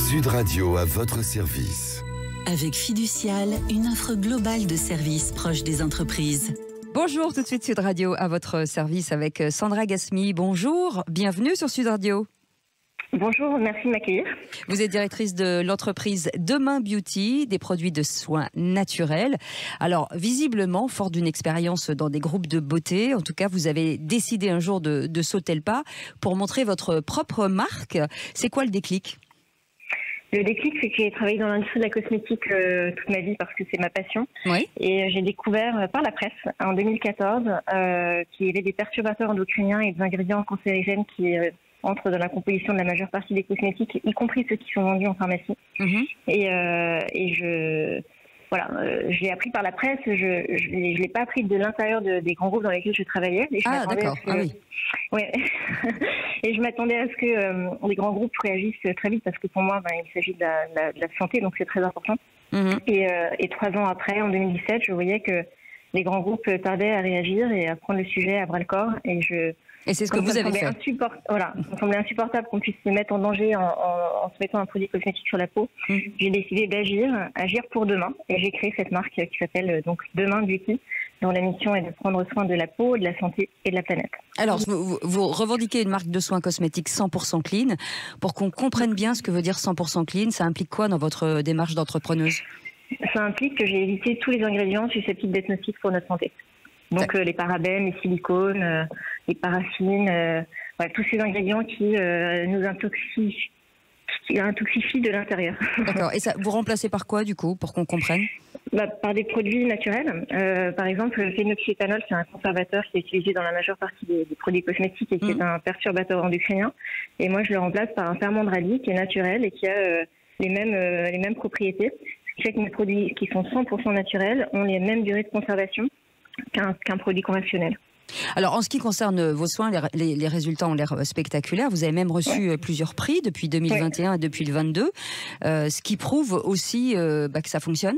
Sud Radio à votre service. Avec Fiducial, une offre globale de services proches des entreprises. Bonjour, tout de suite Sud Radio à votre service avec Sandra Gasmi. Bonjour, bienvenue sur Sud Radio. Bonjour, merci de m'accueillir. Vous êtes directrice de l'entreprise Demain Beauty, des produits de soins naturels. Alors, visiblement, fort d'une expérience dans des groupes de beauté, en tout cas, vous avez décidé un jour de sauter le pas pour montrer votre propre marque. C'est quoi le déclic ? Le déclic, c'est que j'ai travaillé dans l'industrie de la cosmétique toute ma vie parce que c'est ma passion. Oui. Et j'ai découvert par la presse, en 2014, qu'il y avait des perturbateurs endocriniens et des ingrédients cancérigènes qui entrent dans la composition de la majeure partie des cosmétiques, y compris ceux qui sont vendus en pharmacie. J'ai appris par la presse, je ne l'ai pas appris de l'intérieur des grands groupes dans lesquels je travaillais. Et d'accord. Ouais. Et je m'attendais à ce que les grands groupes réagissent très vite parce que pour moi, il s'agit de la santé, donc c'est très important. Et 3 ans après, en 2017, je voyais que les grands groupes tardaient à réagir et à prendre le sujet à bras-le-corps. Et c'est ce que vous avez fait. Voilà, ça me semblait insupportable qu'on puisse se mettre en danger en se mettant un produit cosmétique sur la peau. J'ai décidé agir pour demain. Et j'ai créé cette marque qui s'appelle donc Demain Beauty, dont la mission est de prendre soin de la peau, de la santé et de la planète. Alors, vous revendiquez une marque de soins cosmétiques 100% clean. Pour qu'on comprenne bien ce que veut dire 100% clean, ça implique quoi dans votre démarche d'entrepreneuse ? Ça implique que j'ai évité tous les ingrédients susceptibles d'être nocifs pour notre santé. Donc les parabènes, les silicones, les paraffines, tous ces ingrédients qui nous intoxifient de l'intérieur. D'accord. Et ça, vous remplacez par quoi du coup, pour qu'on comprenne ? Par des produits naturels. Par exemple, le phénoxyéthanol, c'est un conservateur qui est utilisé dans la majeure partie des produits cosmétiques et qui est un perturbateur endocrinien. Et moi, je le remplace par un ferment de radis qui est naturel et qui a les mêmes propriétés. Ce qui fait que mes produits qui sont 100% naturels ont les mêmes durées de conservation qu'un produit conventionnel. Alors, en ce qui concerne vos soins, les résultats ont l'air spectaculaires. Vous avez même reçu plusieurs prix depuis 2021 et depuis le 22, ce qui prouve aussi que ça fonctionne.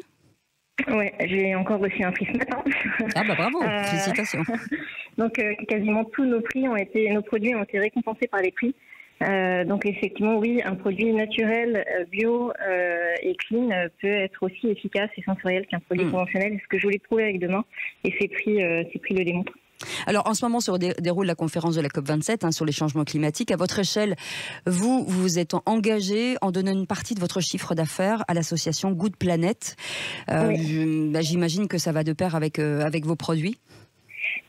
Oui, j'ai encore reçu un prix ce matin. Ah bah bravo, félicitations. Donc, quasiment tous nos produits ont été récompensés par les prix. Donc effectivement, oui, un produit naturel, bio et clean peut être aussi efficace et sensoriel qu'un produit conventionnel. C'est ce que je voulais prouver avec Demain, et ces prix le démontrent. Alors en ce moment se déroule la conférence de la COP27 sur les changements climatiques. À votre échelle, vous vous êtes engagé en donnant une partie de votre chiffre d'affaires à l'association Good Planet. J'imagine que ça va de pair avec vos produits.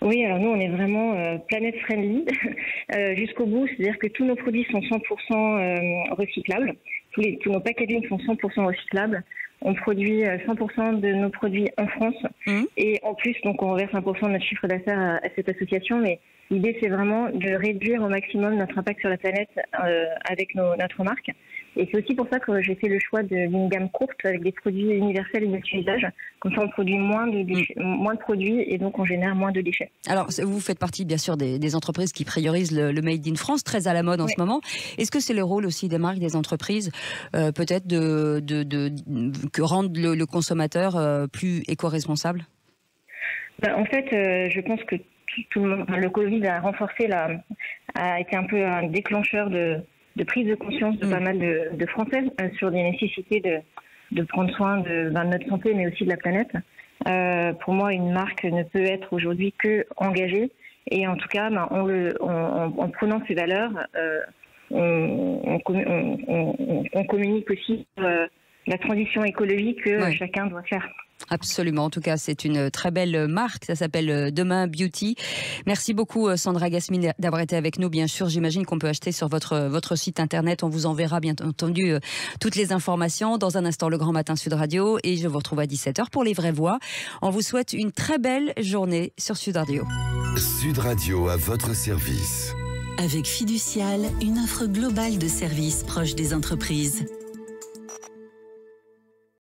Oui, alors nous, on est vraiment planète friendly jusqu'au bout. C'est-à-dire que tous nos produits sont 100% recyclables. Tous nos packagings sont 100% recyclables. On produit 100% de nos produits en France. Et en plus, donc, on reverse 1% de notre chiffre d'affaires à cette association. Mais l'idée, c'est vraiment de réduire au maximum notre impact sur la planète avec notre marque. Et c'est aussi pour ça que j'ai fait le choix d'une gamme courte avec des produits universels et multi-usages. Comme ça, on produit moins de produits et donc on génère moins de déchets. Alors, vous faites partie, bien sûr, des entreprises qui priorisent le Made in France, très à la mode en ce moment. Est-ce que c'est le rôle aussi des marques, des entreprises, peut-être que rendre le consommateur plus éco-responsable ? En fait, je pense que le Covid a été un peu un déclencheur de prise de conscience de pas mal de Français sur les nécessités de prendre soin de notre santé, mais aussi de la planète. Pour moi, une marque ne peut être aujourd'hui que engagée. Et en tout cas, en prenant ces valeurs, on communique aussi sur la transition écologique que chacun doit faire. Absolument. En tout cas, c'est une très belle marque. Ça s'appelle Demain Beauty. Merci beaucoup, Sandra Gasmi, d'avoir été avec nous. Bien sûr, j'imagine qu'on peut acheter sur votre site internet. On vous enverra, bien entendu, toutes les informations. Dans un instant, le Grand Matin Sud Radio. Et je vous retrouve à 17h pour les vraies voix. On vous souhaite une très belle journée sur Sud Radio. Sud Radio à votre service. Avec Fiducial, une offre globale de services proches des entreprises.